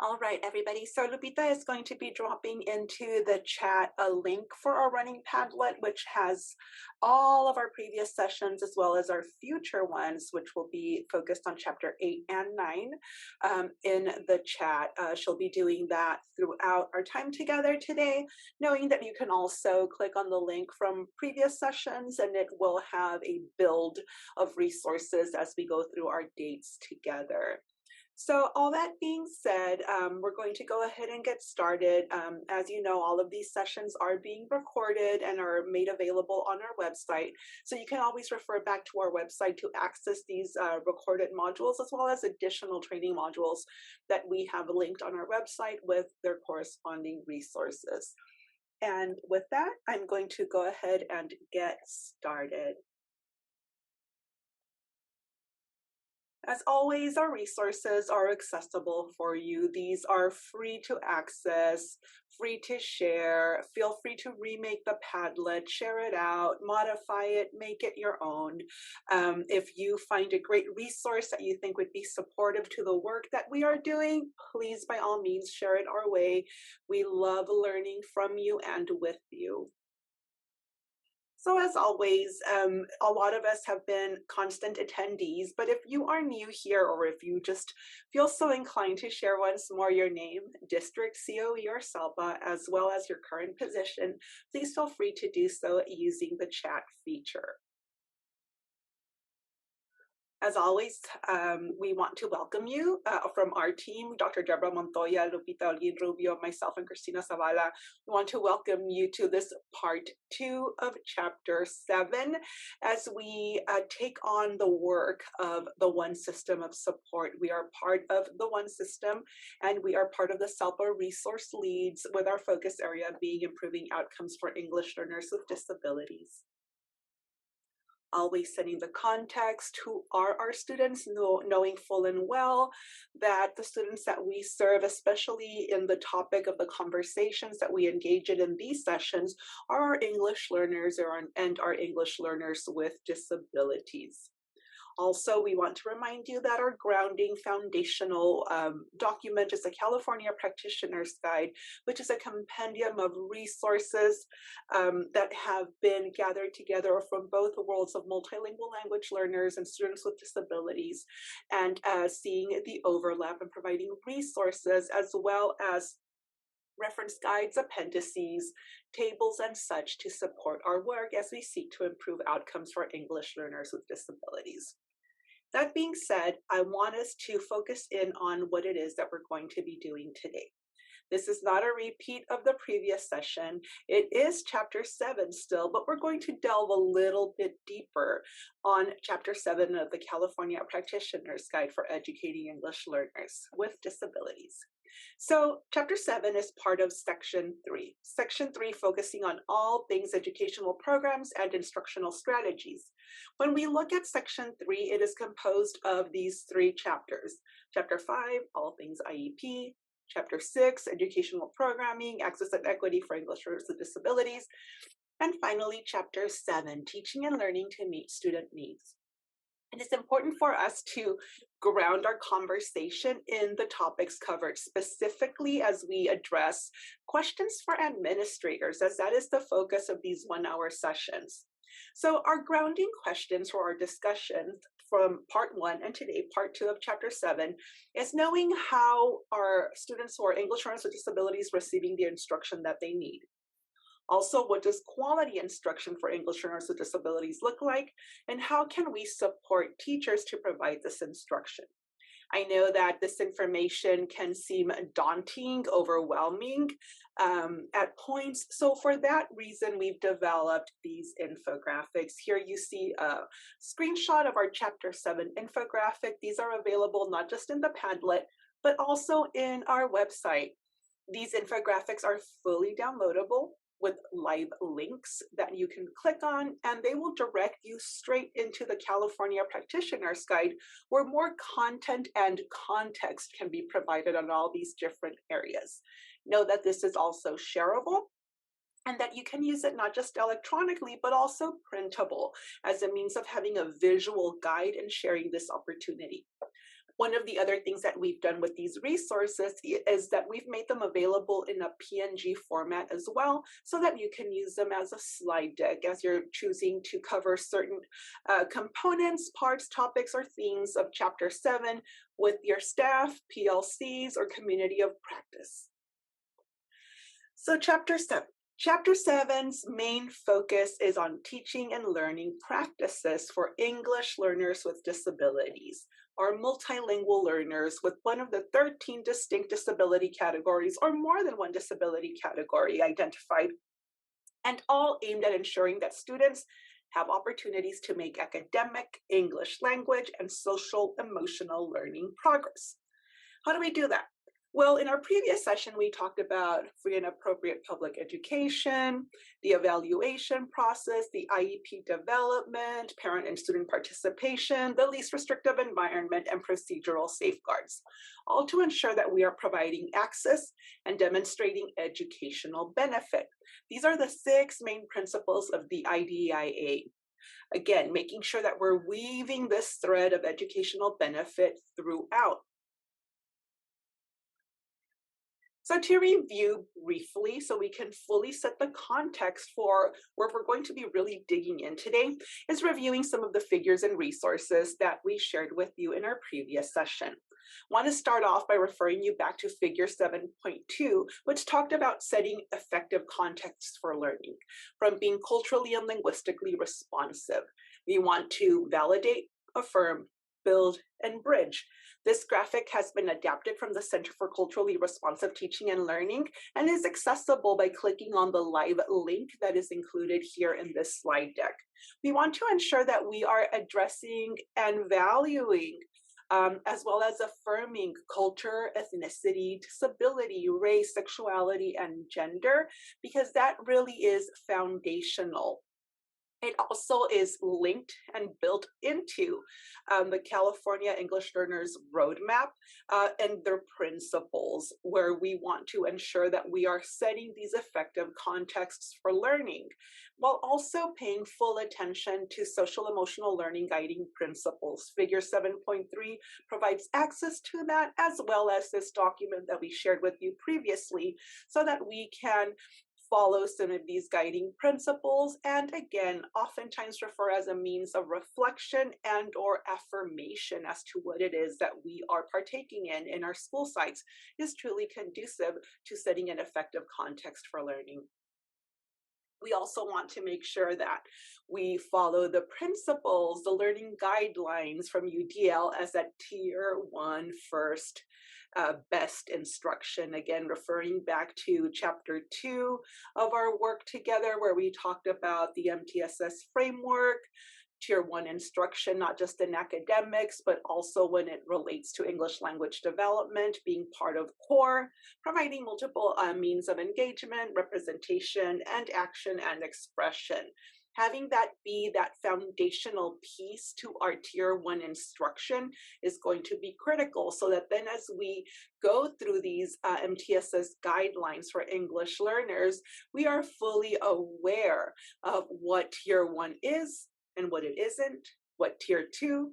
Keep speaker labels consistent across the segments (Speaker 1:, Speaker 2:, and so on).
Speaker 1: All right, everybody. So Lupita is going to be dropping into the chat a link for our running Padlet, which has all of our previous sessions as well as our future ones, which will be focused on chapter 8 and 9 in the chat. She'll be doing that throughout our time together today, knowing that you can also click on the link from previous sessions and it will have a build of resources as we go through our dates together. So all that being said, we're going to go ahead and get started. As you know, all of these sessions are being recorded and are made available on our website. So you can always refer back to our website to access these recorded modules, as well as additional training modules that we have linked on our website with their corresponding resources. And with that, I'm going to go ahead and get started. As always, our resources are accessible for you. These are free to access, free to share. Feel free to remake the Padlet, share it out, modify it, make it your own. If you find a great resource that you think would be supportive to the work that we are doing, please, by all means, share it our way. We love learning from you and with you. So as always, a lot of us have been constant attendees, but if you are new here or if you just feel so inclined to share once more your name, district, COE, or SELPA, as well as your current position, please feel free to do so using the chat feature. As always, we want to welcome you from our team, Dr. Deborah Montoya, Lupita, Olguin-Rubio, myself, and Cristina Zavala. We want to welcome you to this part 2 of chapter 7 as we take on the work of the One System of Support. We are part of the One System, and we are part of the SELPA resource leads, with our focus area being improving outcomes for English learners with disabilities. Always setting the context, who are our students, knowing full and well that the students that we serve, especially in the topic of the conversations that we engage in these sessions, are our English learners and our English learners with disabilities. Also, we want to remind you that our grounding foundational document is the California Practitioner's Guide, which is a compendium of resources that have been gathered together from both the worlds of multilingual language learners and students with disabilities, and seeing the overlap and providing resources as well as reference guides, appendices, tables, and such to support our work as we seek to improve outcomes for English learners with disabilities. That being said, I want us to focus in on what it is that we're going to be doing today. This is not a repeat of the previous session. It is chapter 7 still, but we're going to delve a little bit deeper on chapter 7 of the California Practitioner's Guide for Educating English Learners with Disabilities. So chapter 7 is part of section 3. Section 3 focusing on all things educational programs and instructional strategies. When we look at section 3, it is composed of these 3 chapters. Chapter 5, all things IEP. Chapter 6, educational programming, access and equity for English learners with disabilities. And finally, chapter 7, teaching and learning to meet student needs. And it's important for us to ground our conversation in the topics covered, specifically as we address questions for administrators, as that is the focus of these 1-hour sessions. So our grounding questions for our discussion from part 1 and today, part 2 of chapter 7, is knowing how are students who are English learners with disabilities receiving the instruction that they need. Also, what does quality instruction for English learners with disabilities look like? And how can we support teachers to provide this instruction? I know that this information can seem daunting, overwhelming at points. So for that reason, we've developed these infographics. Here you see a screenshot of our chapter 7 infographic. These are available not just in the Padlet, but also in our website. These infographics are fully downloadable with live links that you can click on, and they will direct you straight into the California Practitioner's Guide, where more content and context can be provided on all these different areas. Know that this is also shareable, and that you can use it not just electronically, but also printable as a means of having a visual guide and sharing this opportunity. One of the other things that we've done with these resources is that we've made them available in a PNG format as well, so that you can use them as a slide deck as you're choosing to cover certain components, parts, topics, or themes of Chapter 7 with your staff, PLCs, or community of practice. So Chapter 7. Chapter 7's main focus is on teaching and learning practices for English learners with disabilities, or multilingual learners with one of the 13 distinct disability categories or more than one disability category identified, and all aimed at ensuring that students have opportunities to make academic, English language, and social emotional learning progress. How do we do that? Well, in our previous session, we talked about free and appropriate public education, the evaluation process, the IEP development, parent and student participation, the least restrictive environment, and procedural safeguards, all to ensure that we are providing access and demonstrating educational benefit. These are the 6 main principles of the IDEIA. Again, making sure that we're weaving this thread of educational benefit throughout. So to review briefly, so we can fully set the context for where we're going to be really digging in today, is reviewing some of the figures and resources that we shared with you in our previous session. I want to start off by referring you back to figure 7.2, which talked about setting effective contexts for learning, from being culturally and linguistically responsive. We want to validate, affirm, build, and bridge. This graphic has been adapted from the Center for Culturally Responsive Teaching and Learning and is accessible by clicking on the live link that is included here in this slide deck. We want to ensure that we are addressing and valuing as well as affirming culture, ethnicity, disability, race, sexuality, and gender, because that really is foundational. It also is linked and built into the California English Learners Roadmap and their principles, where we want to ensure that we are setting these effective contexts for learning, while also paying full attention to social emotional learning guiding principles. Figure 7.3 provides access to that, as well as this document that we shared with you previously, so that we can follow some of these guiding principles, and again, oftentimes refer as a means of reflection and or affirmation as to what it is that we are partaking in our school sites is truly conducive to setting an effective context for learning. We also want to make sure that we follow the principles, the learning guidelines from UDL as a tier 1 first best instruction. Again, referring back to chapter 2 of our work together, where we talked about the MTSS framework, tier 1 instruction, not just in academics, but also when it relates to English language development, being part of core, providing multiple means of engagement, representation, and action and expression. Having that be that foundational piece to our tier 1 instruction is going to be critical, so that then as we go through these MTSS guidelines for English learners, we are fully aware of what tier 1 is and what it isn't, what tier 2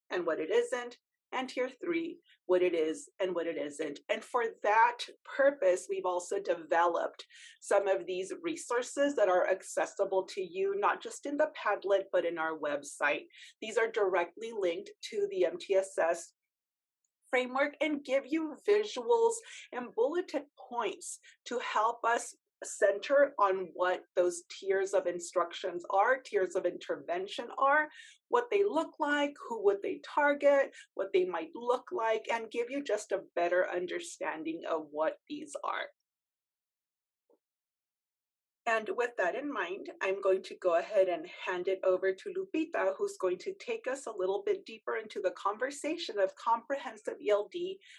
Speaker 1: and what it isn't, and tier 3, what it is and what it isn't. And for that purpose, we've also developed some of these resources that are accessible to you, not just in the Padlet, but in our website. These are directly linked to the MTSS framework and give you visuals and bulleted points to help us center on what those tiers of instructions are, tiers of intervention are, what they look like, who would they target, what they might look like, and give you just a better understanding of what these are. And with that in mind, I'm going to go ahead and hand it over to Lupita, who's going to take us a little bit deeper into the conversation of comprehensive ELD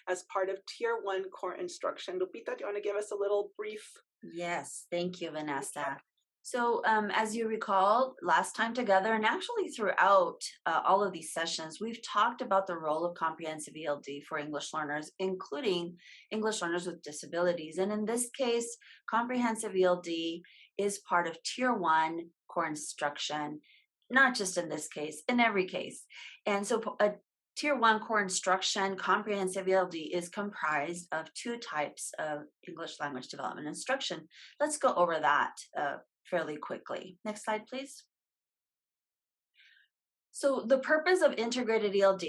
Speaker 1: as part of Tier 1 core instruction. Lupita, do you want to give us a little brief?
Speaker 2: Yes, thank you, Vanessa. So as you recall, last time together, and actually throughout all of these sessions, we've talked about the role of comprehensive ELD for English learners, including English learners with disabilities. And in this case, comprehensive ELD is part of Tier 1 core instruction, not just in this case, in every case. And so a Tier 1 core instruction, comprehensive ELD, is comprised of two types of English language development instruction. Let's go over that fairly quickly. Next slide, please. So the purpose of integrated ELD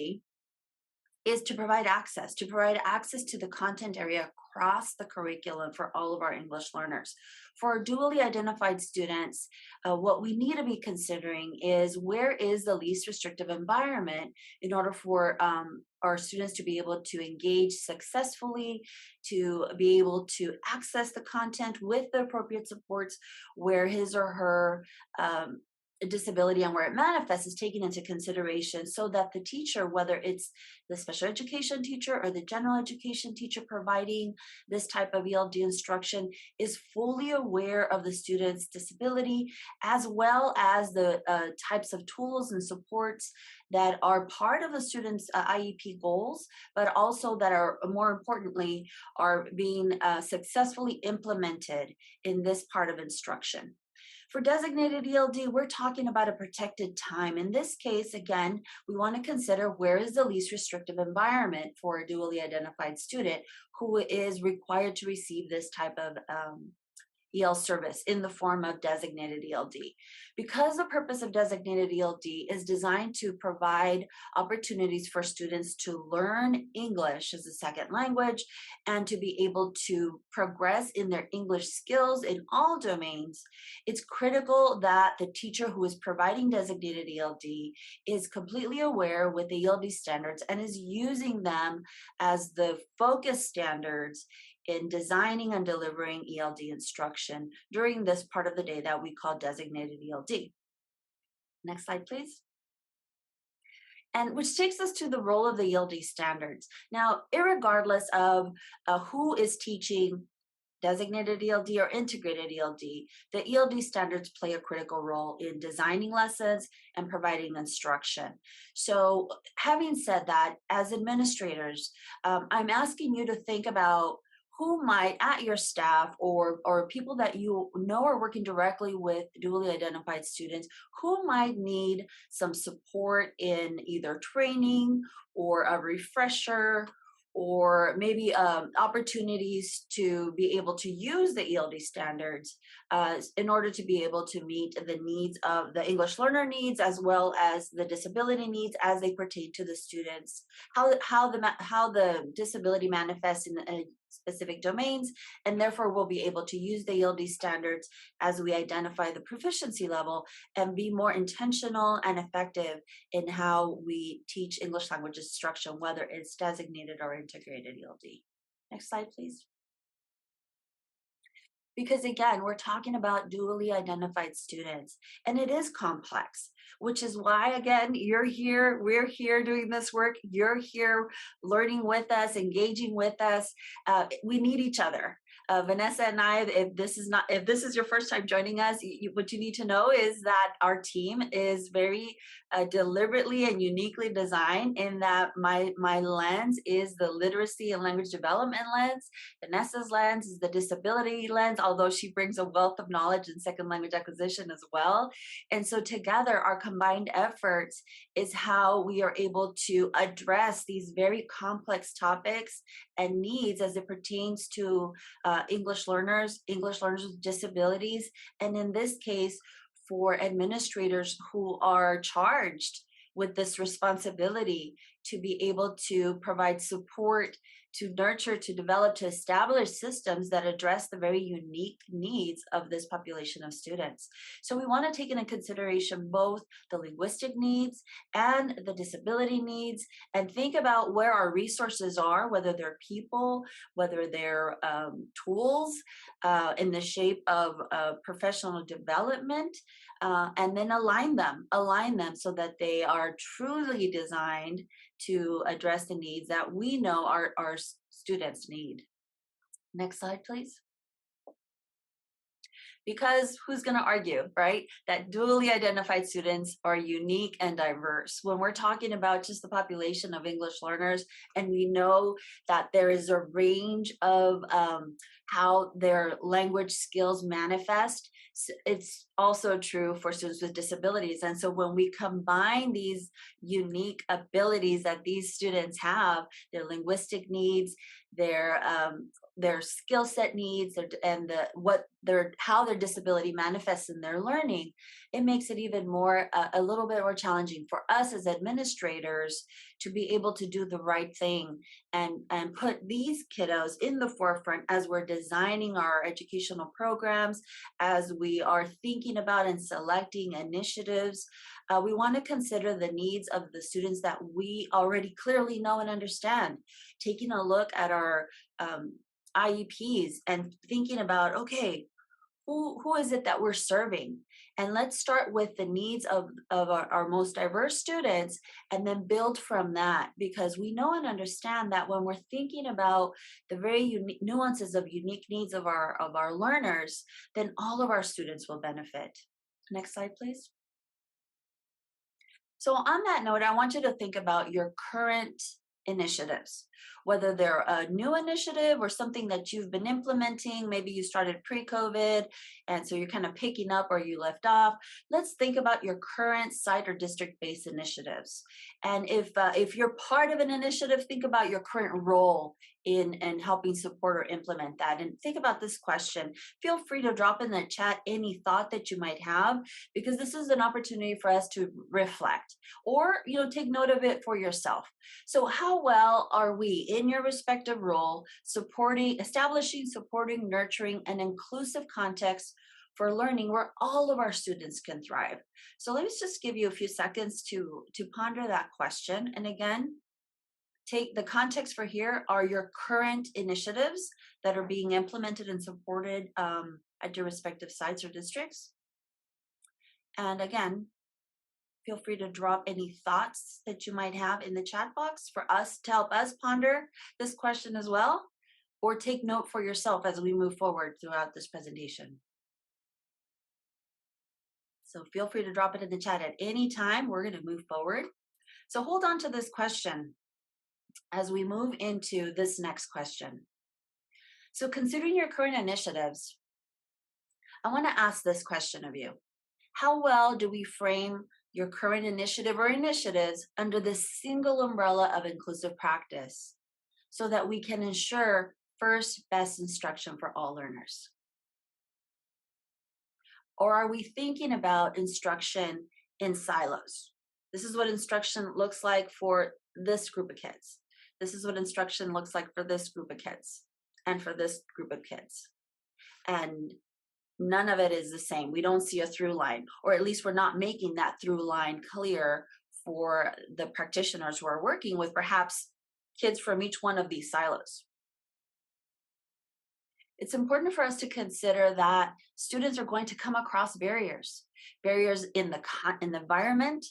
Speaker 2: is to provide access to the content area across the curriculum for all of our English learners. For dually identified students, what we need to be considering is where is the least restrictive environment in order for our students to be able to engage successfully, to be able to access the content with the appropriate supports, where his or her disability and where it manifests is taken into consideration, so that the teacher, whether it's the special education teacher or the general education teacher providing this type of ELD instruction, is fully aware of the student's disability, as well as the types of tools and supports that are part of the student's IEP goals, but also that are, more importantly, are being successfully implemented in this part of instruction. For designated ELD, we're talking about a protected time. In this case, again, we want to consider where is the least restrictive environment for a dually identified student who is required to receive this type of EL service in the form of designated ELD. Because the purpose of designated ELD is designed to provide opportunities for students to learn English as a second language and to be able to progress in their English skills in all domains, it's critical that the teacher who is providing designated ELD is completely aware with the ELD standards and is using them as the focus standards in designing and delivering ELD instruction during this part of the day that we call designated ELD. Next slide, please. And which takes us to the role of the ELD standards. Now, irregardless of who is teaching designated ELD or integrated ELD, the ELD standards play a critical role in designing lessons and providing instruction. So having said that, as administrators, I'm asking you to think about who might at your staff or people that you know are working directly with dually identified students, who might need some support in either training or a refresher, or maybe opportunities to be able to use the ELD standards in order to be able to meet the needs of the English learner needs, as well as the disability needs as they pertain to the students, how the disability manifests in specific domains, and therefore we'll be able to use the ELD standards as we identify the proficiency level and be more intentional and effective in how we teach English language instruction, whether it's designated or integrated ELD. Next slide, please. Because again, we're talking about dually identified students, and it is complex, which is why, again, you're here, we're here doing this work, you're here learning with us, engaging with us. We need each other. Vanessa and I, if this is your first time joining us, what you need to know is that our team is very deliberately and uniquely designed in that my lens is the literacy and language development lens. Vanessa's lens is the disability lens, although she brings a wealth of knowledge in second language acquisition as well. And so together, our combined efforts is how we are able to address these very complex topics and needs as it pertains to English learners with disabilities, and in this case, for administrators who are charged with this responsibility to be able to provide support, to nurture, to develop, to establish systems that address the very unique needs of this population of students. So we want to take into consideration both the linguistic needs and the disability needs, and think about where our resources are, whether they're people, whether they're tools in the shape of professional development, and then align them so that they are truly designed to address the needs that we know our students need. Next slide, please. Because who's going to argue, right? That dually identified students are unique and diverse. When we're talking about just the population of English learners, and we know that there is a range of how their language skills manifest, it's also true for students with disabilities. And so when we combine these unique abilities that these students have, their linguistic needs, their skill set needs, and how their disability manifests in their learning, it makes it even more a little bit more challenging for us as administrators to be able to do the right thing and put these kiddos in the forefront as we're designing our educational programs, as we are thinking about and selecting initiatives. We want to consider the needs of the students that we already clearly know and understand. Taking a look at our IEPs and thinking about, okay, who is it that we're serving? And let's start with the needs of our most diverse students and then build from that, because we know and understand that when we're thinking about the very unique nuances of unique needs of our learners, then all of our students will benefit. Next slide, please. So on that note, I want you to think about your current initiatives, whether they're a new initiative or something that you've been implementing. Maybe you started pre-COVID, and so you're kind of picking up or you left off. Let's think about your current site or district-based initiatives. And if you're part of an initiative, think about your current role in helping support or implement that. And think about this question. Feel free to drop in the chat any thought that you might have, because this is an opportunity for us to reflect or take note of it for yourself. So how well are we in your respective role establishing, supporting, nurturing an inclusive context for learning where all of our students can thrive? So let me just give you a few seconds to ponder that question. And again, take the context for here are your current initiatives that are being implemented and supported at your respective sites or districts. And again, feel free to drop any thoughts that you might have in the chat box for us to help us ponder this question as well, or take note for yourself as we move forward throughout this presentation. So feel free to drop it in the chat at any time. We're going to move forward. So hold on to this question as we move into this next question. So considering your current initiatives, I want to ask this question of you. How well do we frame your current initiative or initiatives under this single umbrella of inclusive practice so that we can ensure first best instruction for all learners? Or are we thinking about instruction in silos? This is what instruction looks like for this group of kids. This is what instruction looks like for this group of kids and for this group of kids. And none of it is the same. We don't see a through line, or at least we're not making that through line clear for the practitioners who are working with perhaps kids from each one of these silos. It's important for us to consider that students are going to come across barriers in the environment,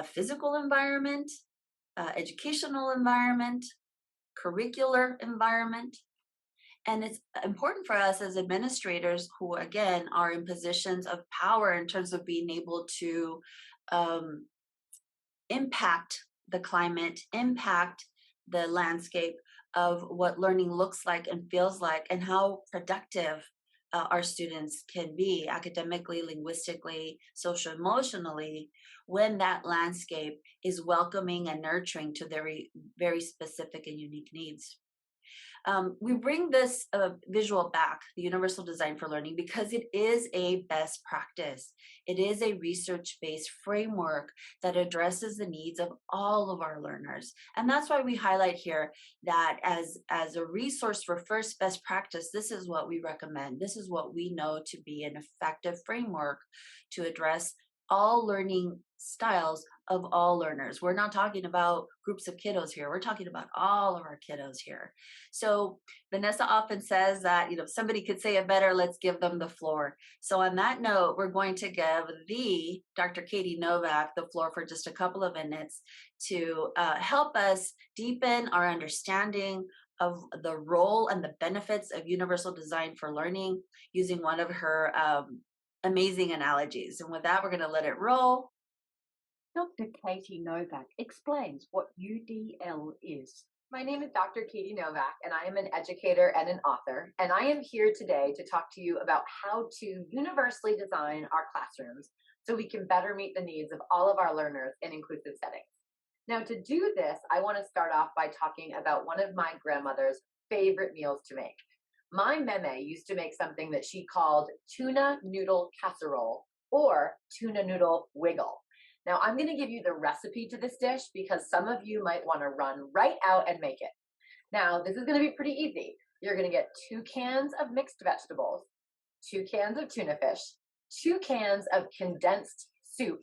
Speaker 2: physical environment, educational environment, curricular environment. And it's important for us as administrators who, again, are in positions of power in terms of being able to impact the climate, impact the landscape of what learning looks like and feels like, and how productive our students can be academically, linguistically, social, emotionally, when that landscape is welcoming and nurturing to their very specific and unique needs. We bring this visual back, the universal design for learning, because it is a best practice. It is a research-based framework that addresses the needs of all of our learners. And that's why we highlight here that as a resource for first best practice, this is what we recommend. This is what we know to be an effective framework to address all learning styles of all learners. We're not talking about groups of kiddos here. We're talking about all of our kiddos here. So Vanessa often says that, somebody could say it better, let's give them the floor. So on that note, we're going to give Dr. Katie Novak the floor for just a couple of minutes to help us deepen our understanding of the role and the benefits of universal design for learning using one of her amazing analogies. And with that, we're going to let it roll.
Speaker 3: Dr. Katie Novak explains what UDL is.
Speaker 4: My name is Dr. Katie Novak, and I am an educator and an author, and I am here today to talk to you about how to universally design our classrooms so we can better meet the needs of all of our learners in inclusive settings. Now, to do this, I want to start off by talking about one of my grandmother's favorite meals to make. My meme used to make something that she called tuna noodle casserole or tuna noodle wiggle. Now, I'm going to give you the recipe to this dish because some of you might want to run right out and make it. Now, this is going to be pretty easy. You're going to get 2 cans of mixed vegetables, 2 cans of tuna fish, 2 cans of condensed soup,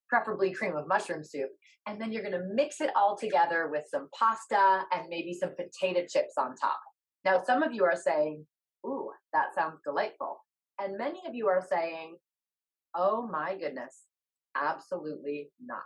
Speaker 4: preferably cream of mushroom soup, and then you're going to mix it all together with some pasta and maybe some potato chips on top. Now, some of you are saying, ooh, that sounds delightful. And many of you are saying, oh my goodness, absolutely not.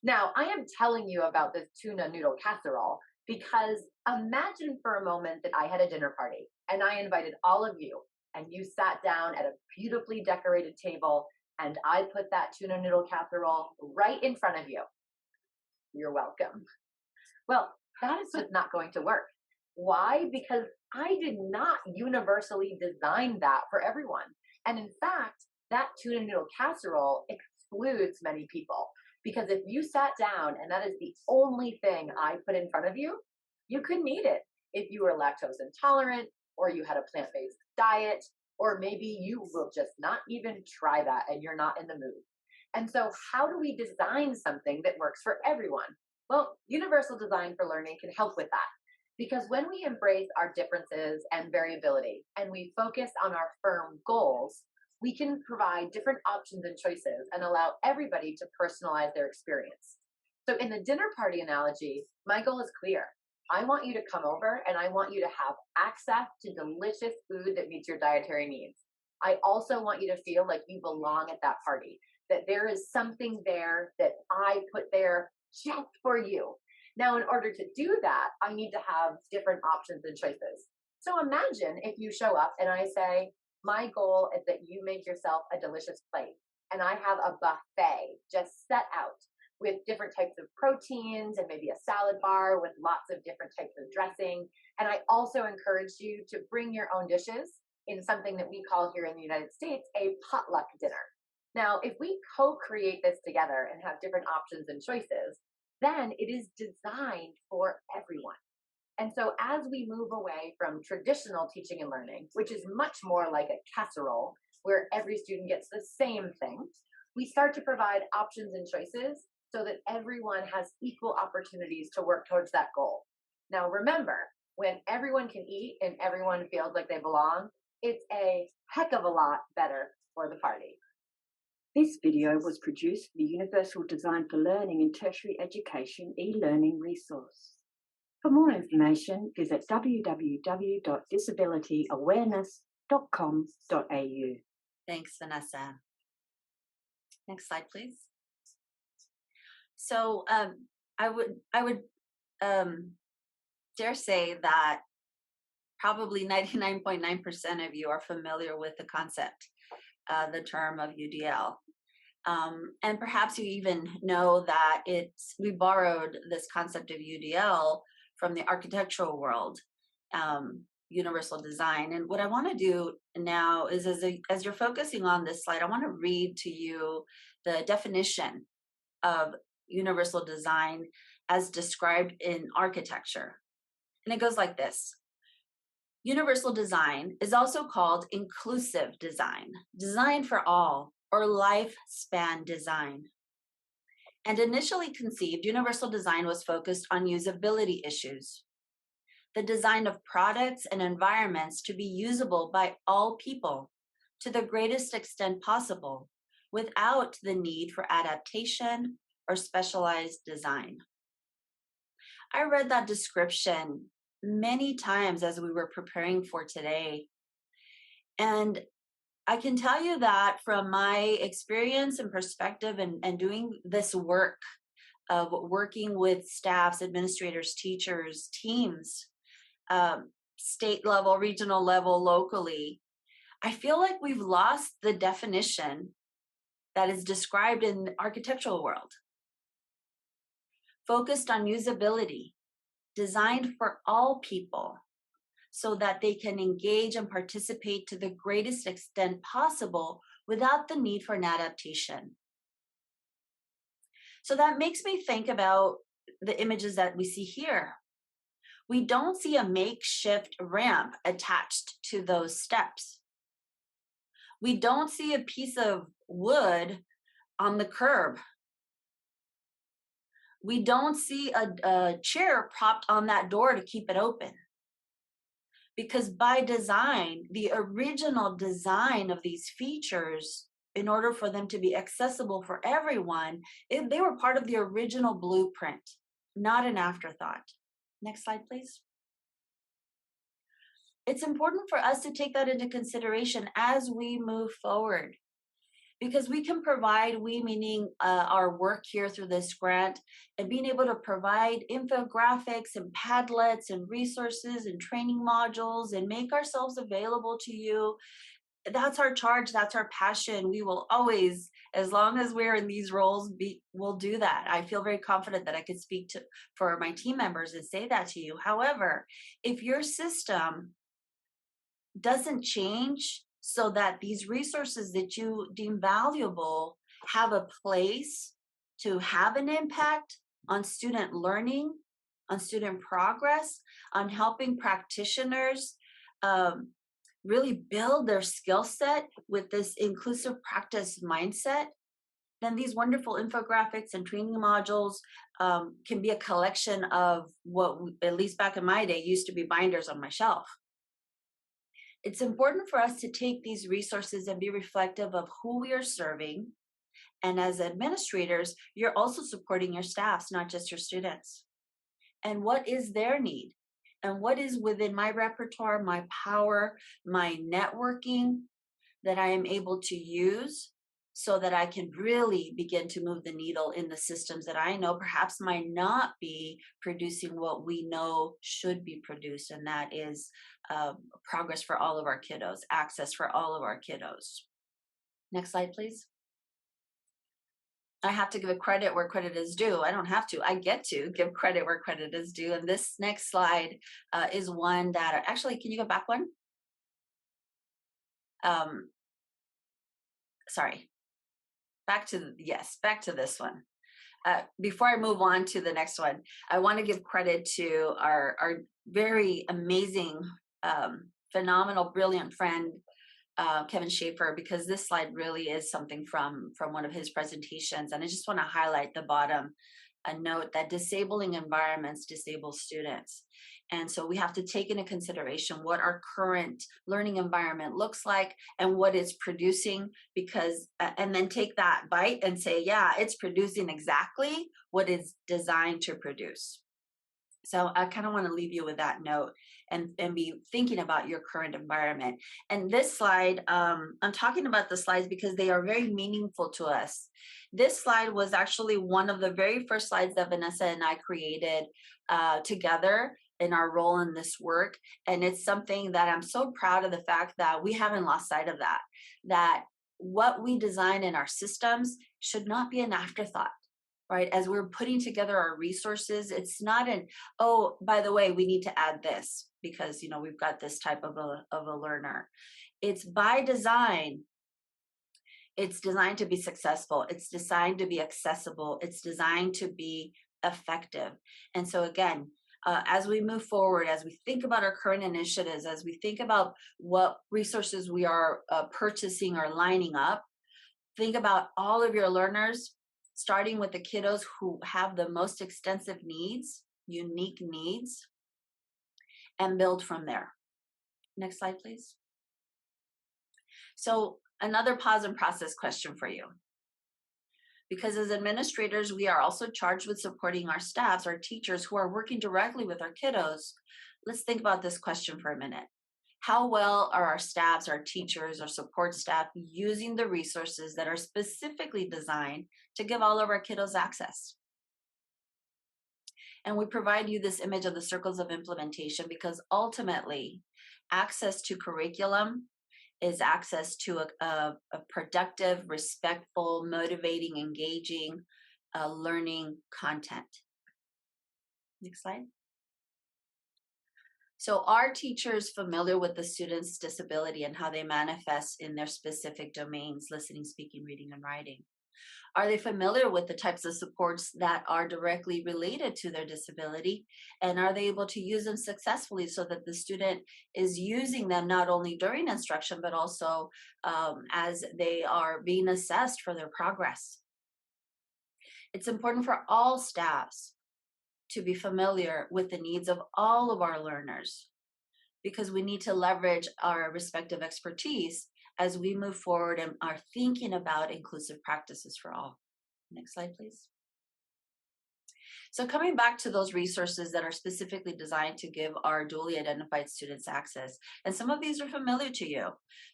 Speaker 4: Now, I am telling you about this tuna noodle casserole because imagine for a moment that I had a dinner party and I invited all of you and you sat down at a beautifully decorated table and I put that tuna noodle casserole right in front of you. You're welcome. Well, that is just not going to work. Why? Because I did not universally design that for everyone. And in fact, that tuna noodle casserole excludes many people. Because if you sat down and that is the only thing I put in front of you, you couldn't eat it. If you were lactose intolerant, or you had a plant-based diet, or maybe you will just not even try that and you're not in the mood. And so how do we design something that works for everyone? Well, universal design for learning can help with that. Because when we embrace our differences and variability and we focus on our firm goals, we can provide different options and choices and allow everybody to personalize their experience. So in the dinner party analogy, my goal is clear. I want you to come over and I want you to have access to delicious food that meets your dietary needs. I also want you to feel like you belong at that party, that there is something there that I put there just for you. Now, in order to do that, I need to have different options and choices. So imagine if you show up and I say, my goal is that you make yourself a delicious plate. And I have a buffet just set out with different types of proteins and maybe a salad bar with lots of different types of dressing. And I also encourage you to bring your own dishes in something that we call here in the United States a potluck dinner. Now, if we co-create this together and have different options and choices, then it is designed for everyone. And so as we move away from traditional teaching and learning, which is much more like a casserole where every student gets the same thing, we start to provide options and choices so that everyone has equal opportunities to work towards that goal. Now, remember, when everyone can eat and everyone feels like they belong, it's a heck of a lot better for the party.
Speaker 3: This video was produced for the Universal Design for Learning in Tertiary Education e-learning resource. For more information, visit www.disabilityawareness.com.au.
Speaker 2: Thanks, Vanessa. Next slide, please. So I would dare say that probably 99.9% of you are familiar with the concept, the term of UDL. And perhaps you even know that we borrowed this concept of UDL from the architectural world, universal design. And what I want to do now is as you're focusing on this slide, I want to read to you the definition of universal design as described in architecture. And it goes like this. Universal design is also called inclusive design, design for all, or lifespan design. And initially conceived, universal design was focused on usability issues, the design of products and environments to be usable by all people to the greatest extent possible, without the need for adaptation or specialized design. I read that description many times as we were preparing for today. And I can tell you that from my experience and perspective and doing this work of working with staffs, administrators, teachers, teams, state level, regional level, locally, I feel like we've lost the definition that is described in the architectural world. Focused on usability, designed for all people so that they can engage and participate to the greatest extent possible without the need for an adaptation. So that makes me think about the images that we see here. We don't see a makeshift ramp attached to those steps. We don't see a piece of wood on the curb. We don't see a chair propped on that door to keep it open. Because by design, the original design of these features, in order for them to be accessible for everyone, they were part of the original blueprint, not an afterthought. Next slide, please. It's important for us to take that into consideration as we move forward, because we can provide, we meaning our work here through this grant, and being able to provide infographics and Padlets and resources and training modules and make ourselves available to you. That's our charge, that's our passion. We will always, as long as we're in these roles, we'll do that. I feel very confident that I could speak for my team members and say that to you. However, if your system doesn't change so that these resources that you deem valuable have a place to have an impact on student learning, on student progress, on helping practitioners really build their skill set with this inclusive practice mindset, then these wonderful infographics and training modules can be a collection of what, at least back in my day, used to be binders on my shelf. It's important for us to take these resources and be reflective of who we are serving. And as administrators, you're also supporting your staffs, not just your students. And what is their need? And what is within my repertoire, my power, my networking that I am able to use so that I can really begin to move the needle in the systems that I know perhaps might not be producing what we know should be produced, and that is progress for all of our kiddos, access for all of our kiddos. Next slide, please. I have to give credit where credit is due. I don't have to. I get to give credit where credit is due. And this next slide is one that, actually, can you go back one? Sorry. Back to this one. Before I move on to the next one, I want to give credit to our very amazing, phenomenal, brilliant friend, Kevin Schaefer, because this slide really is something from one of his presentations. And I just want to highlight the bottom, a note that disabling environments disable students. And so we have to take into consideration what our current learning environment looks like and what it's producing, because, and then take that bite and say, yeah, it's producing exactly what it's designed to produce. So I kind of want to leave you with that note and be thinking about your current environment. And this slide, I'm talking about the slides because they are very meaningful to us. This slide was actually one of the very first slides that Vanessa and I created together in our role in this work. And it's something that I'm so proud of, the fact that we haven't lost sight of that what we design in our systems should not be an afterthought. Right? As we're putting together our resources, it's not an, oh, by the way, we need to add this because, you know, we've got this type of a learner. It's by design. It's designed to be successful. It's designed to be accessible. It's designed to be effective. And so again, as we move forward, as we think about our current initiatives, as we think about what resources we are purchasing or lining up, think about all of your learners, starting with the kiddos who have the most extensive needs, unique needs, and build from there. Next slide, please. So another pause and process question for you. Because as administrators, we are also charged with supporting our staffs, our teachers who are working directly with our kiddos. Let's think about this question for a minute. How well are our staffs, our teachers, our support staff using the resources that are specifically designed to give all of our kiddos access? And we provide you this image of the circles of implementation because ultimately access to curriculum is access to a productive, respectful, motivating, engaging, learning content. Next slide. So are teachers familiar with the student's disability and how they manifest in their specific domains, listening, speaking, reading, and writing? Are they familiar with the types of supports that are directly related to their disability? And are they able to use them successfully so that the student is using them not only during instruction, but also as they are being assessed for their progress? It's important for all staffs to be familiar with the needs of all of our learners, because we need to leverage our respective expertise as we move forward and are thinking about inclusive practices for all. Next slide, please. So coming back to those resources that are specifically designed to give our dually identified students access, and some of these are familiar to you.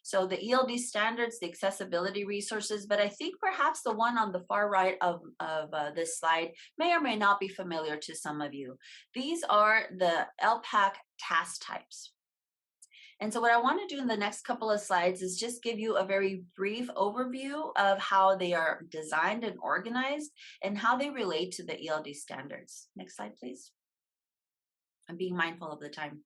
Speaker 2: So the ELD standards, the accessibility resources, but I think perhaps the one on the far right of this slide may or may not be familiar to some of you. These are the LPAC task types. And so what I want to do in the next couple of slides is just give you a very brief overview of how they are designed and organized and how they relate to the ELD standards. Next slide, please. I'm being mindful of the time.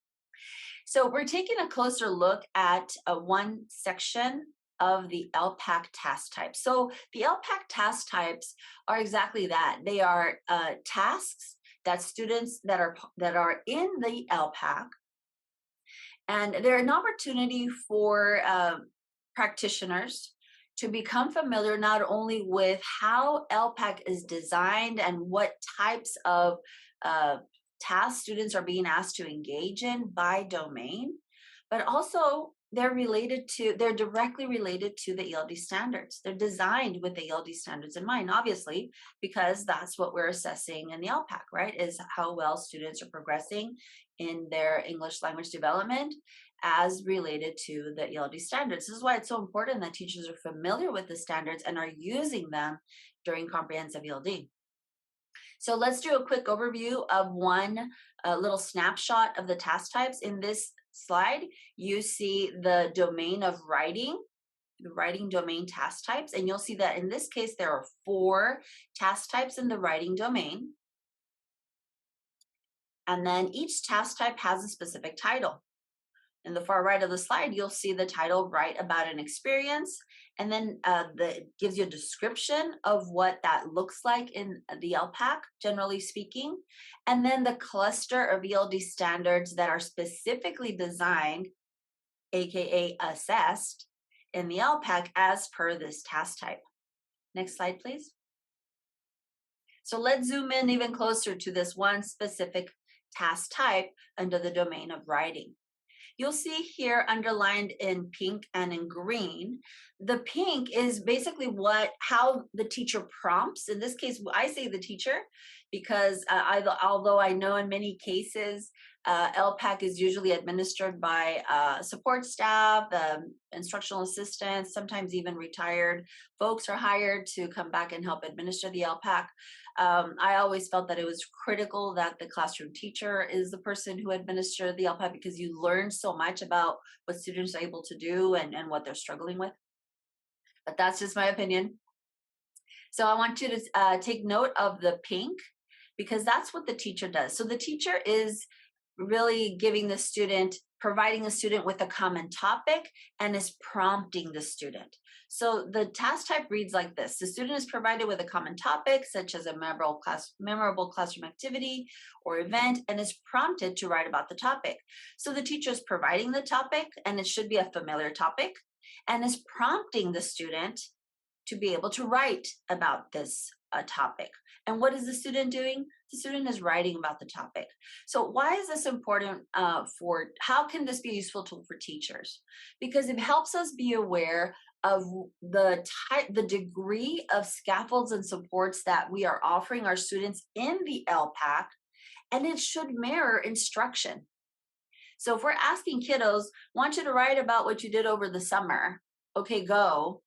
Speaker 2: So we're taking a closer look at one section of the LPAC task types. So the LPAC task types are exactly that. They are tasks that students that are in the LPAC, and they're an opportunity for practitioners to become familiar not only with how LPAC is designed and what types of tasks students are being asked to engage in by domain, but also they're directly related to the ELD standards. They're designed with the ELD standards in mind, obviously, because that's what we're assessing in the LPAC, right? Is how well students are progressing in their English language development as related to the ELD standards. This is why it's so important that teachers are familiar with the standards and are using them during comprehensive ELD. So let's do a quick overview of one little snapshot of the task types. In this slide, you see the domain of writing, the writing domain task types, and you'll see that in this case, there are 4 task types in the writing domain. And then each task type has a specific title. In the far right of the slide, you'll see the title, Write About an Experience, and then it gives you a description of what that looks like in the LPAC, generally speaking, and then the cluster of ELD standards that are specifically designed, aka assessed, in the LPAC as per this task type. Next slide, please. So let's zoom in even closer to this one specific task type under the domain of writing. You'll see here underlined in pink and in green, the pink is basically how the teacher prompts. In this case, I say the teacher because although I know in many cases, LPAC is usually administered by support staff, instructional assistants, sometimes even retired folks are hired to come back and help administer the LPAC. I always felt that it was critical that the classroom teacher is the person who administered the LPAC because you learn so much about what students are able to do and what they're struggling with. But that's just my opinion. So I want you to take note of the pink because that's what the teacher does. So the teacher is really providing the student with a common topic and is prompting the student. So the task type reads like this. The student is provided with a common topic, such as a memorable classroom activity or event, and is prompted to write about the topic. So the teacher is providing the topic, and it should be a familiar topic, and is prompting the student to be able to write about this topic. And what is the student doing? The student is writing about the topic. So why is this important how can this be a useful tool for teachers? Because it helps us be aware of the degree of scaffolds and supports that we are offering our students in the LPAC, and it should mirror instruction. So if we're asking kiddos, want you to write about what you did over the summer, okay, go.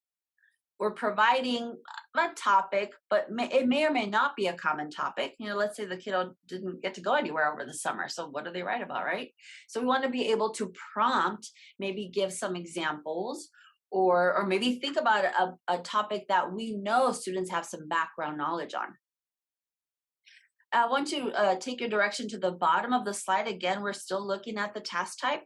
Speaker 2: we're providing a topic, but it may or may not be a common topic. You know, let's say the kiddo didn't get to go anywhere over the summer. So what do they write about, right? So we want to be able to prompt, maybe give some examples, or maybe think about a topic that we know students have some background knowledge on. I want to take your direction to the bottom of the slide. Again, we're still looking at the task type.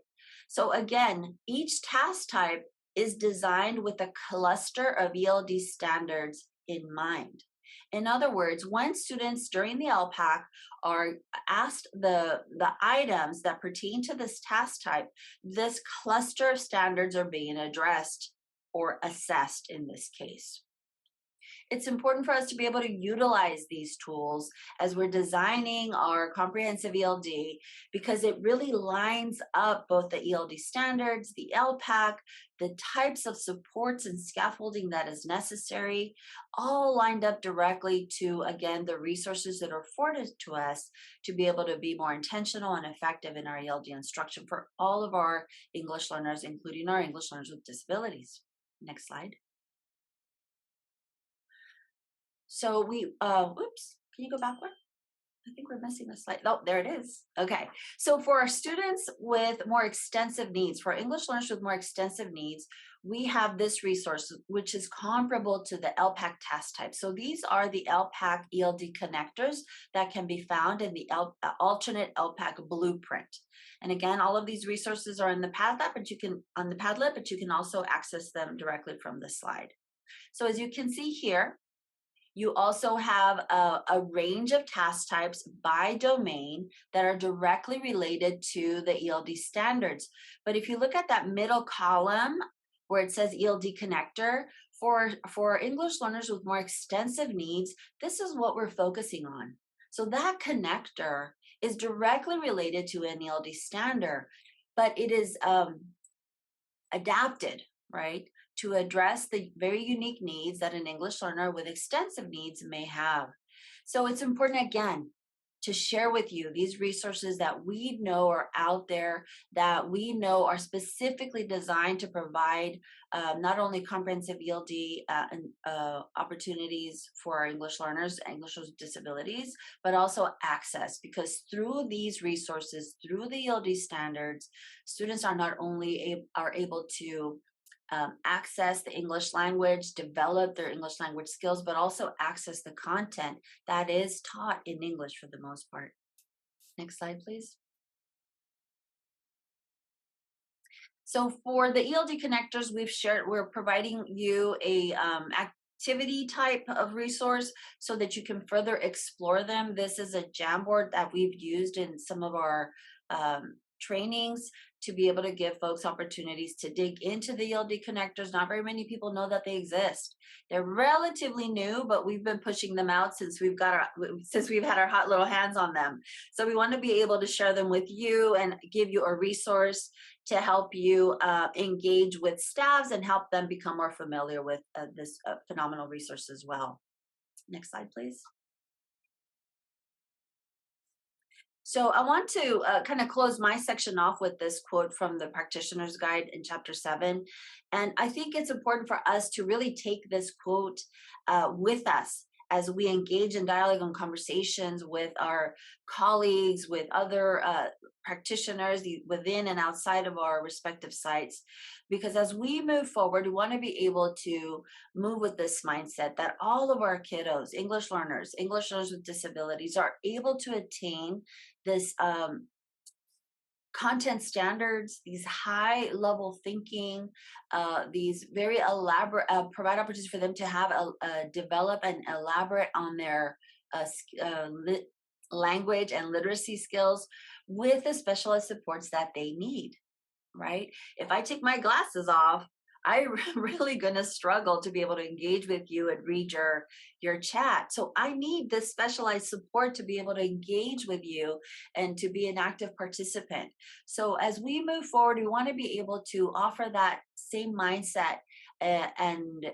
Speaker 2: So again, each task type is designed with a cluster of ELD standards in mind. In other words, when students during the LPAC are asked the items that pertain to this task type, this cluster of standards are being addressed or assessed in this case. It's important for us to be able to utilize these tools as we're designing our comprehensive ELD, because it really lines up both the ELD standards, the LPAC, the types of supports and scaffolding that is necessary, all lined up directly to, again, the resources that are afforded to us to be able to be more intentional and effective in our ELD instruction for all of our English learners, including our English learners with disabilities. Next slide. So we, oops, can you go backward? I think we're missing a slide. Oh, there it is. Okay. So for our students with more extensive needs, for English learners with more extensive needs, we have this resource, which is comparable to the LPAC task type. So these are the LPAC ELD connectors that can be found in the alternate LPAC blueprint. And again, all of these resources are in the Padlet, but you can also access them directly from the slide. So as you can see here, you also have a range of task types by domain that are directly related to the ELD standards. But if you look at that middle column where it says ELD connector, for English learners with more extensive needs, this is what we're focusing on. So that connector is directly related to an ELD standard, but it is adapted, right, to address the very unique needs that an English learner with extensive needs may have. So it's important, again, to share with you these resources that we know are out there, that we know are specifically designed to provide not only comprehensive ELD opportunities for our English learners with disabilities, but also access, because through these resources, through the ELD standards, students are not only able to access the English language, develop their English language skills, but also access the content that is taught in English for the most part. Next slide, please. So for the ELD connectors we're providing you a activity type of resource so that you can further explore them. This is a Jamboard that we've used in some of our trainings to be able to give folks opportunities to dig into the ELD connectors. Not very many people know that they exist. They're relatively new, but we've been pushing them out since we've had our hot little hands on them. So we want to be able to share them with you and give you a resource to help you engage with staffs and help them become more familiar with this phenomenal resource as well. Next slide, please. So I want to kind of close my section off with this quote from the Practitioner's Guide in Chapter 7. And I think it's important for us to really take this quote with us as we engage in dialogue and conversations with our colleagues, with other practitioners within and outside of our respective sites. Because as we move forward, we want to be able to move with this mindset that all of our kiddos, English learners with disabilities, are able to attain this content standards, these high level thinking, these very elaborate, provide opportunities for them to have develop and elaborate on their language and literacy skills with the specialized supports that they need, right? If I take my glasses off, I'm really going to struggle to be able to engage with you and read your chat. So I need this specialized support to be able to engage with you and to be an active participant. So as we move forward, we want to be able to offer that same mindset and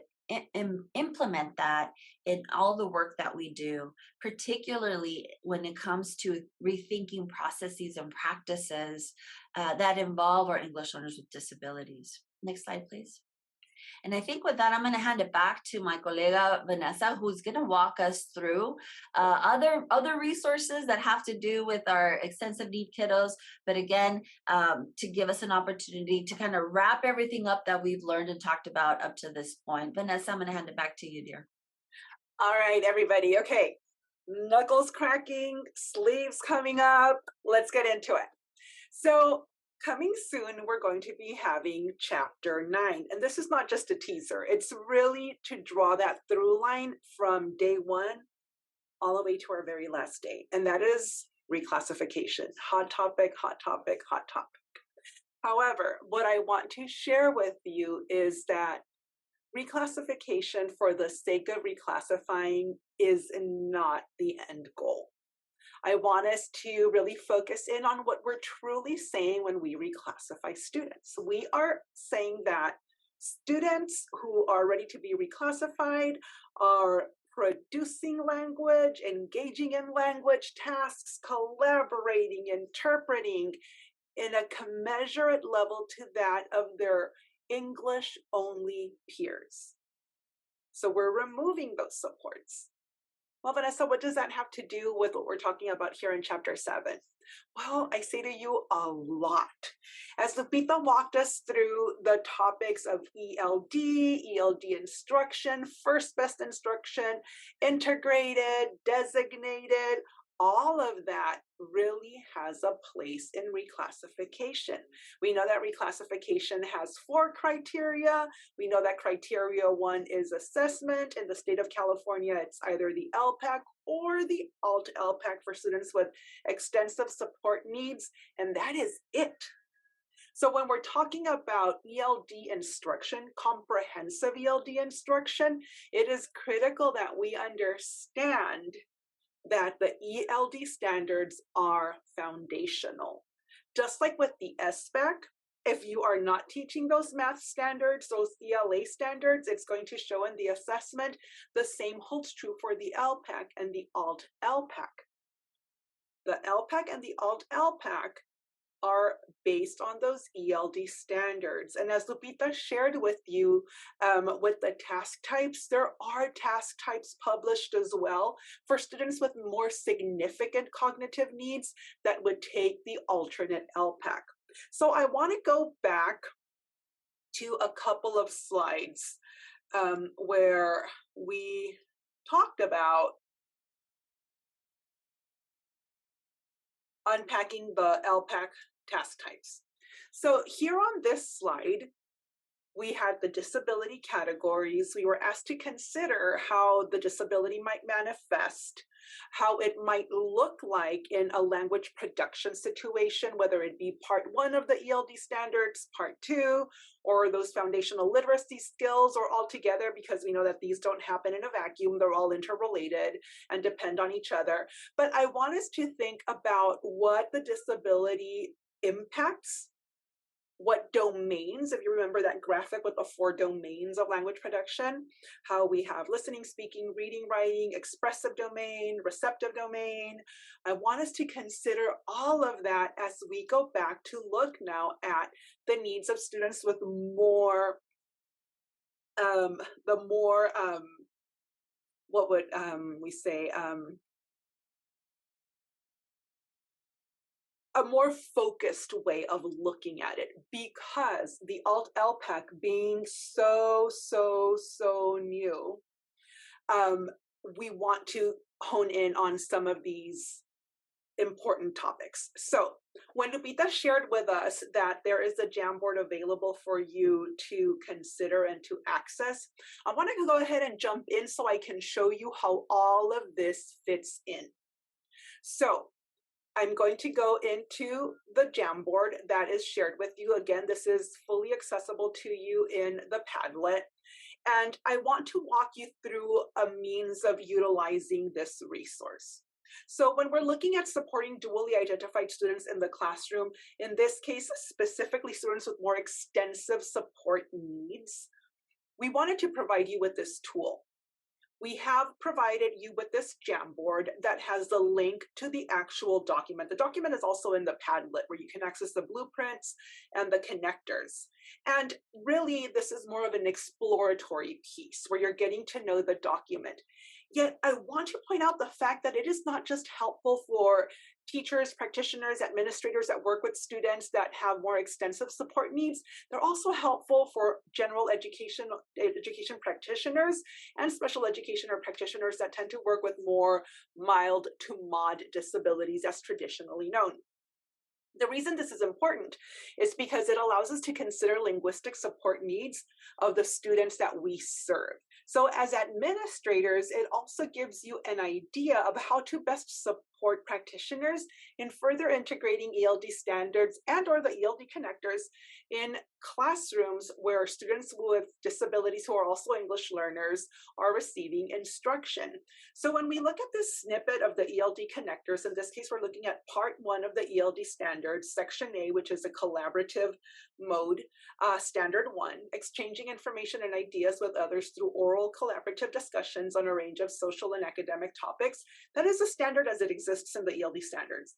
Speaker 2: implement that in all the work that we do, particularly when it comes to rethinking processes and practices that involve our English learners with disabilities. Next slide, please. And I think with that, I'm going to hand it back to my colega Vanessa, who's going to walk us through other resources that have to do with our extensive need kiddos. But again, to give us an opportunity to kind of wrap everything up that we've learned and talked about up to this point. Vanessa, I'm going to hand it back to you, dear.
Speaker 1: All right, everybody. Okay, knuckles cracking, sleeves coming up. Let's get into it. So coming soon, we're going to be having chapter 9. And this is not just a teaser. It's really to draw that through line from day 1 all the way to our very last day. And that is reclassification. Hot topic, hot topic, hot topic. However, what I want to share with you is that reclassification for the sake of reclassifying is not the end goal. I want us to really focus in on what we're truly saying when we reclassify students. We are saying that students who are ready to be reclassified are producing language, engaging in language tasks, collaborating, interpreting in a commensurate level to that of their English-only peers. So we're removing those supports. Well, Vanessa, what does that have to do with what we're talking about here in chapter 7? Well, I say to you a lot. As Lupita walked us through the topics of ELD instruction, first best instruction, integrated, designated, all of that really has a place in reclassification. We know that reclassification has 4 criteria. We know that criteria 1 is assessment. In the state of California, it's either the LPAC or the Alt LPAC for students with extensive support needs, and that is it. So when we're talking about ELD instruction, comprehensive ELD instruction, it is critical that we understand that the ELD standards are foundational. Just like with the SBAC, if you are not teaching those math standards, those ELA standards, it's going to show in the assessment. The same holds true for the LPAC and the Alt LPAC. The LPAC and the Alt LPAC are based on those ELD standards. And as Lupita shared with you with the task types, there are task types published as well for students with more significant cognitive needs that would take the alternate LPAC. So I want to go back to a couple of slides where we talked about unpacking the LPAC task types. So here on this slide, we had the disability categories. We were asked to consider how the disability might manifest, how it might look like in a language production situation, whether it be part 1 of the ELD standards, part 2, or those foundational literacy skills, or all together, because we know that these don't happen in a vacuum. They're all interrelated and depend on each other. But I want us to think about what the disability impacts, what domains, if you remember that graphic with the 4 domains of language production, how we have listening, speaking, reading, writing, expressive domain, receptive domain. I want us to consider all of that as we go back to look now at the needs of students with more, what would we say, a more focused way of looking at it, because the Alt LPAC being so new, we want to hone in on some of these important topics. So when Lupita shared with us that there is a Jamboard available for you to consider and to access, I want to go ahead and jump in so I can show you how all of this fits in. So I'm going to go into the Jamboard that is shared with you. Again, this is fully accessible to you in the Padlet. And I want to walk you through a means of utilizing this resource. So when we're looking at supporting dually identified students in the classroom, in this case, specifically students with more extensive support needs, we wanted to provide you with this tool. we have provided you with this Jamboard that has the link to the actual document. The document is also in the Padlet where you can access the blueprints and the connectors. And really, this is more of an exploratory piece where you're getting to know the document. Yet I want to point out the fact that it is not just helpful for teachers, practitioners, administrators that work with students that have more extensive support needs. They're also helpful for general education practitioners and special education or practitioners that tend to work with more mild to mod disabilities as traditionally known. The reason this is important is because it allows us to consider linguistic support needs of the students that we serve. So as administrators, it also gives you an idea of how to best support practitioners in further integrating ELD standards and or the ELD connectors in classrooms where students with disabilities who are also English learners are receiving instruction. So when we look at this snippet of the ELD connectors, in this case, we're looking at part 1 of the ELD standards, section A, which is a collaborative mode, standard 1, exchanging information and ideas with others through oral collaborative discussions on a range of social and academic topics. That is a standard as it exists in the ELD standards.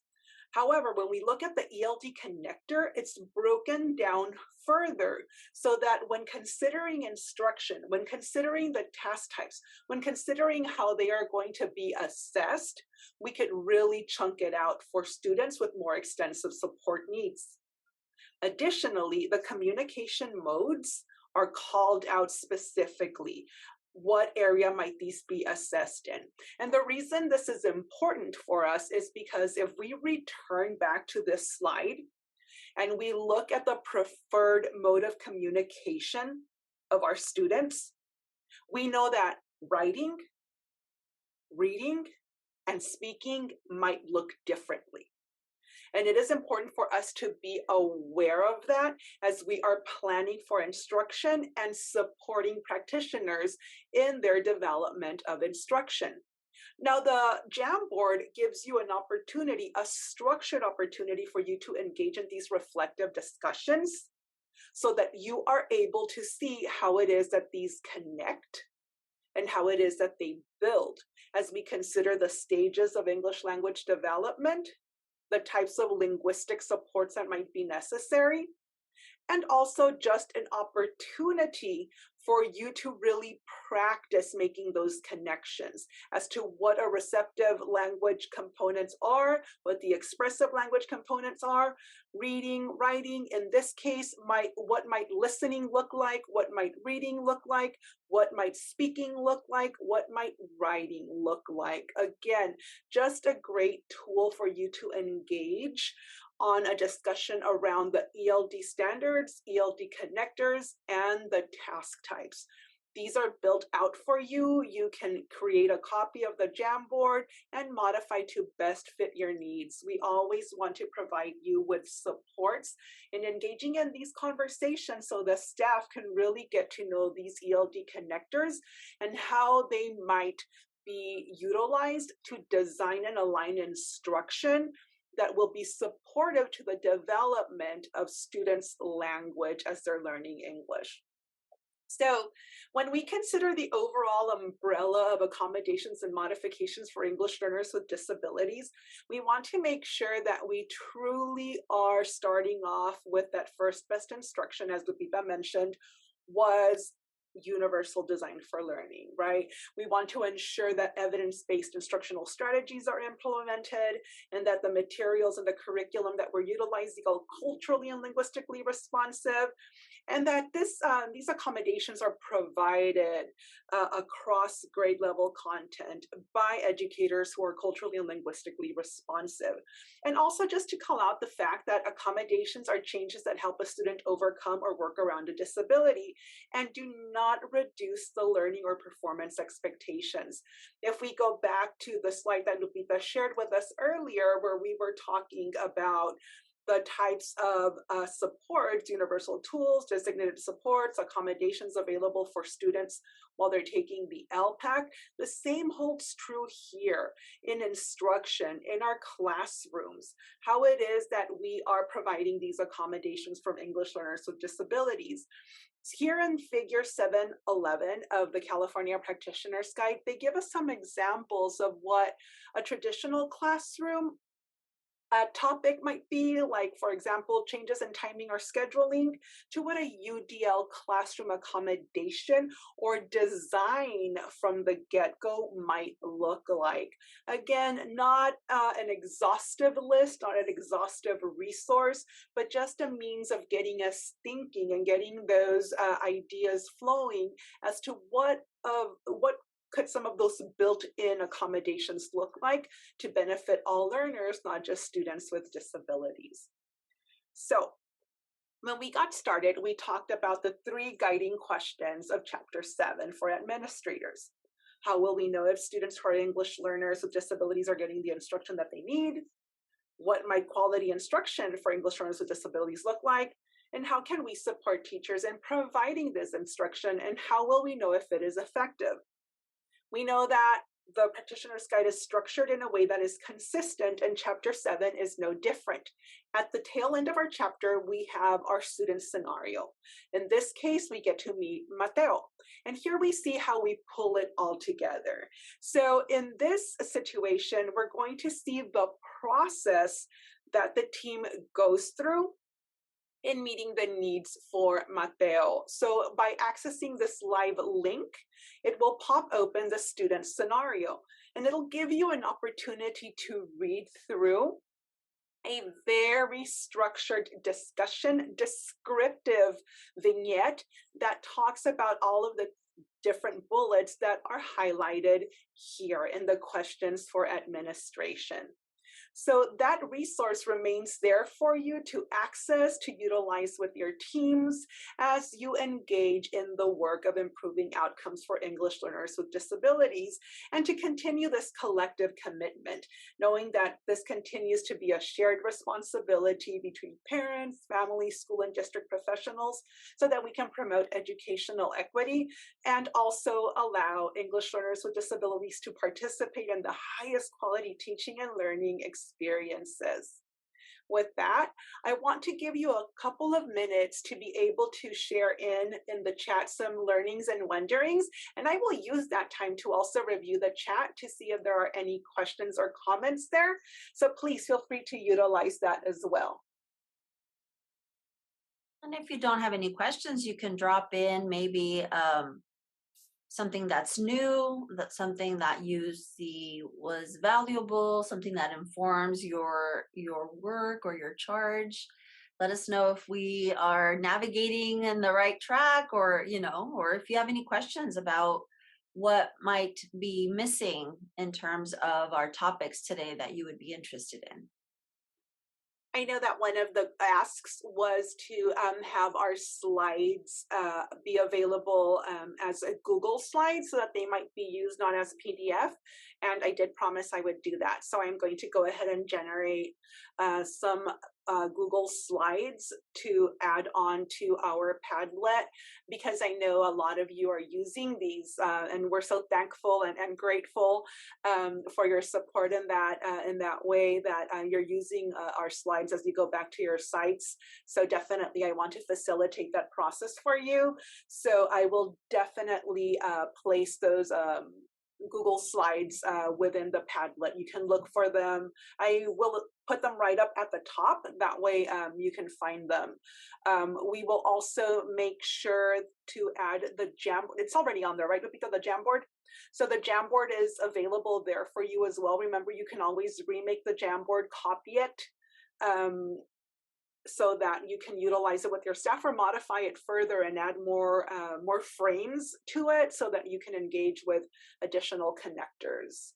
Speaker 1: However, when we look at the ELD connector, it's broken down further so that when considering instruction, when considering the task types, when considering how they are going to be assessed, we could really chunk it out for students with more extensive support needs. Additionally, the communication modes are called out specifically. What area might these be assessed in? And the reason this is important for us is because if we return back to this slide and we look at the preferred mode of communication of our students, we know that writing, reading, and speaking might look differently. And it is important for us to be aware of that as we are planning for instruction and supporting practitioners in their development of instruction. Now, the Jamboard gives you an opportunity, a structured opportunity for you to engage in these reflective discussions so that you are able to see how it is that these connect and how it is that they build as we consider the stages of English language development, the types of linguistic supports that might be necessary, and also just an opportunity for you to really practice making those connections as to what a receptive language components are, what the expressive language components are, reading, writing, in this case, what might listening look like, what might reading look like, what might speaking look like, what might writing look like. Again, just a great tool for you to engage on a discussion around the ELD standards, ELD connectors, and the task types. These are built out for you. You can create a copy of the Jamboard and modify to best fit your needs. We always want to provide you with supports in engaging in these conversations so the staff can really get to know these ELD connectors and how they might be utilized to design and align instruction that will be supportive to the development of students' language as they're learning English. So when we consider the overall umbrella of accommodations and modifications for English learners with disabilities, we want to make sure that we truly are starting off with that first best instruction, as Lupita mentioned, was universal design for learning, right? We want to ensure that evidence-based instructional strategies are implemented and that the materials and the curriculum that we're utilizing are culturally and linguistically responsive, and that these accommodations are provided across grade level content by educators who are culturally and linguistically responsive. And also just to call out the fact that accommodations are changes that help a student overcome or work around a disability and do not reduce the learning or performance expectations. If we go back to the slide that Lupita shared with us earlier, where we were talking about the types of supports, universal tools, designated supports, accommodations available for students while they're taking the LPAC. The same holds true here in instruction, in our classrooms, how it is that we are providing these accommodations for English learners with disabilities. Here in figure 711 of the California Practitioner's Guide, they give us some examples of what a traditional classroom topic might be, like, for example, changes in timing or scheduling, to what a UDL classroom accommodation or design from the get-go might look like. Again, not an exhaustive list, not an exhaustive resource, but just a means of getting us thinking and getting those ideas flowing as to what could some of those built-in accommodations look like to benefit all learners, not just students with disabilities. So when we got started, we talked about the 3 guiding questions of Chapter 7 for administrators. How will we know if students who are English learners with disabilities are getting the instruction that they need? What might quality instruction for English learners with disabilities look like? And how can we support teachers in providing this instruction? And how will we know if it is effective? We know that the Practitioner's Guide is structured in a way that is consistent, and Chapter 7 is no different. At the tail end of our chapter, we have our student scenario. In this case, we get to meet Mateo. And here we see how we pull it all together. So in this situation, we're going to see the process that the team goes through in meeting the needs for Mateo. So by accessing this live link, it will pop open the student scenario, and it'll give you an opportunity to read through a very structured discussion, descriptive vignette that talks about all of the different bullets that are highlighted here in the questions for administration. So that resource remains there for you to access, to utilize with your teams as you engage in the work of improving outcomes for English learners with disabilities, and to continue this collective commitment, knowing that this continues to be a shared responsibility between parents, families, school, and district professionals, so that we can promote educational equity and also allow English learners with disabilities to participate in the highest quality teaching and learning experiences. With that, I want to give you a couple of minutes to be able to share in the chat some learnings and wonderings, and I will use that time to also review the chat to see if there are any questions or comments there. So please feel free to utilize that as well.
Speaker 2: And if you don't have any questions, you can drop in maybe something that's new, that's something that you see was valuable, something that informs your work or your charge. Let us know if we are navigating in the right track, or or if you have any questions about what might be missing in terms of our topics today that you would be interested in.
Speaker 1: I know that one of the asks was to have our slides be available as a Google slide so that they might be used not as PDF. And I did promise I would do that. So I'm going to go ahead and generate some Google slides to add on to our Padlet, because I know a lot of you are using these, and we're so thankful and grateful for your support in that way that you're using our slides as you go back to your sites. So definitely I want to facilitate that process for you. So I will definitely place those Google Slides within the Padlet. You can look for them. I will put them right up at the top. That way you can find them. We will also make sure to add the Jamboard. It's already on there, right, Lupita, the Jamboard? So the Jamboard is available there for you as well. Remember, you can always remake the Jamboard, copy it, so that you can utilize it with your staff or modify it further and add more frames to it so that you can engage with additional connectors.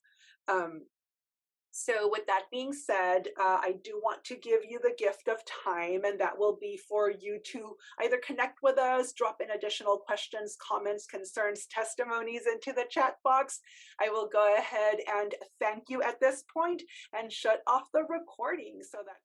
Speaker 1: So with that being said, I do want to give you the gift of time, and that will be for you to either connect with us, drop in additional questions, comments, concerns, testimonies into the chat box. I will go ahead and thank you at this point and shut off the recording so that